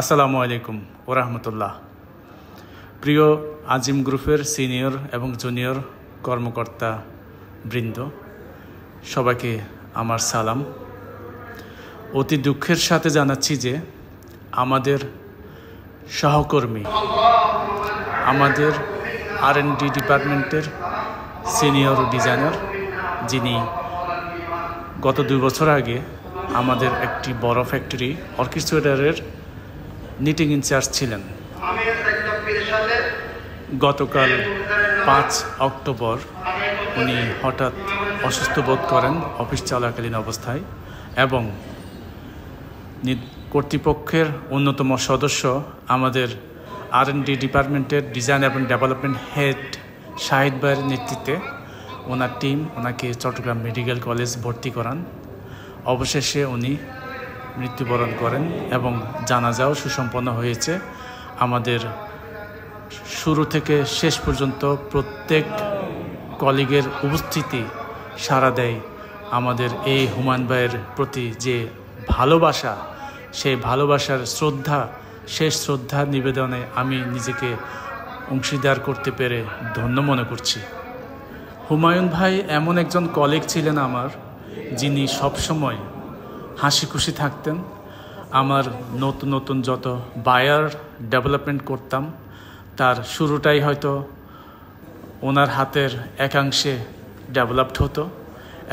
আসসালামু আলাইকুম ওয়া রাহমাতুল্লাহ। প্রিয় আজিম গ্রুপের সিনিয়র এবং জুনিয়র কর্মকর্তা বৃন্দ, সবাইকে আমার সালাম। অতি দুঃখের সাথে জানাচ্ছি যে আমাদের সহকর্মী, আমাদের R&D ডিপার্টমেন্টের সিনিয়র ডিজাইনার, যিনি গত 2 বছর আগে আমাদের একটি বড় ফ্যাক্টরি অর্কেস্ট্রেটরের নিটিং ইনচার্জ ছিলেন, গতকাল 5 অক্টোবর উনি হঠাৎ অসুস্থ বোধ করেন অফিস চলাকালীন অবস্থায়, এবং কর্তৃপক্ষের অন্যতম সদস্য, আমাদের R&D ডিপার্টমেন্টের ডিজাইন এবং ডেভেলপমেন্ট হেড শাহিদ ভাইয়ের নেতৃত্বে ওনার টিম ওনাকে চট্টগ্রাম মেডিকেল কলেজ ভর্তি করান। অবশেষে উনি মৃত্যুবরণ করেন এবং জানাজাও সুসম্পন্ন হয়েছে। আমাদের শুরু থেকে শেষ পর্যন্ত প্রত্যেক কলিগের উপস্থিতি সাড়া দেয় আমাদের এই হুমায়ুন ভাইয়ের প্রতি যে ভালোবাসা, সেই ভালোবাসার শেষ শ্রদ্ধা নিবেদনে আমি নিজেকে অংশীদার করতে পেরে ধন্য মনে করছি। হুমায়ুন ভাই এমন একজন কলিগ ছিলেন আমার, যিনি সবসময় হাসি খুশি থাকতেন। আমার নতুন নতুন যত বায়ার ডেভেলপমেন্ট করতাম, তার শুরুটাই হয়তো ওনার হাতের একাংশে ডেভেলপড হতো,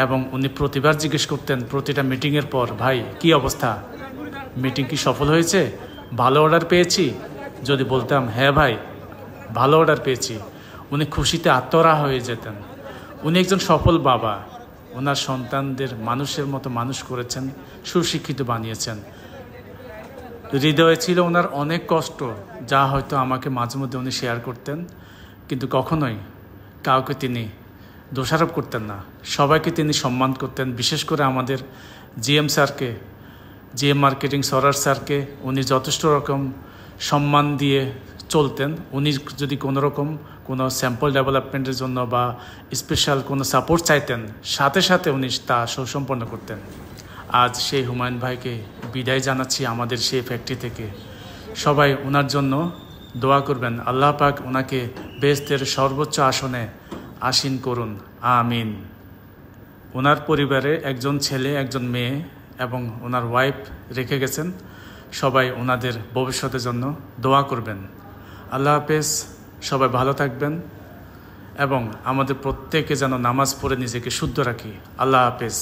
এবং উনি প্রতিবার জিজ্ঞেস করতেন প্রতিটা মিটিংয়ের পর, ভাই কি অবস্থা, মিটিং কি সফল হয়েছে, ভালো অর্ডার পেয়েছি? যদি বলতাম হ্যাঁ ভাই ভালো অর্ডার পেয়েছি, উনি খুশিতে আত্মহারা হয়ে যেতেন। উনি একজন সফল বাবা, ওনার সন্তানদের মানুষের মতো মানুষ করেছেন, সুশিক্ষিত বানিয়েছেন। হৃদয়ে ছিল ওনার অনেক কষ্ট, যা হয়তো আমাকে মাঝে মধ্যে উনি শেয়ার করতেন, কিন্তু কখনোই কাউকে তিনি দোষারোপ করতেন না। সবাইকে তিনি সম্মান করতেন। বিশেষ করে আমাদের GM স্যারকে, GM মার্কেটিং সরার স্যারকে উনি যথেষ্ট রকম সম্মান দিয়ে চলতেন। উনি যদি কোনো স্যাম্পল ডেভেলপমেন্টের জন্য বা স্পেশাল কোনো সাপোর্ট চাইতেন, সাথে সাথে উনি তা সুসম্পন্ন করতেন। আজ সেই হুমায়ুন ভাইকে বিদায় জানাচ্ছি আমাদের সেই ফ্যাক্টরি থেকে। সবাই ওনার জন্য দোয়া করবেন, আল্লাহ পাক ওনাকে বেহেশতের সর্বোচ্চ আসনে আসীন করুন, আমিন। ওনার পরিবারে একজন ছেলে, একজন মেয়ে এবং ওনার ওয়াইফ রেখে গেছেন। সবাই ওনাদের ভবিষ্যতের জন্য দোয়া করবেন। আল্লাহ হাফেজ, সবাই ভালো থাকবেন এবং আমাদের প্রত্যেকে যেন নামাজ পড়ে নিজেকে শুদ্ধ রাখি। আল্লাহ হাফেজ।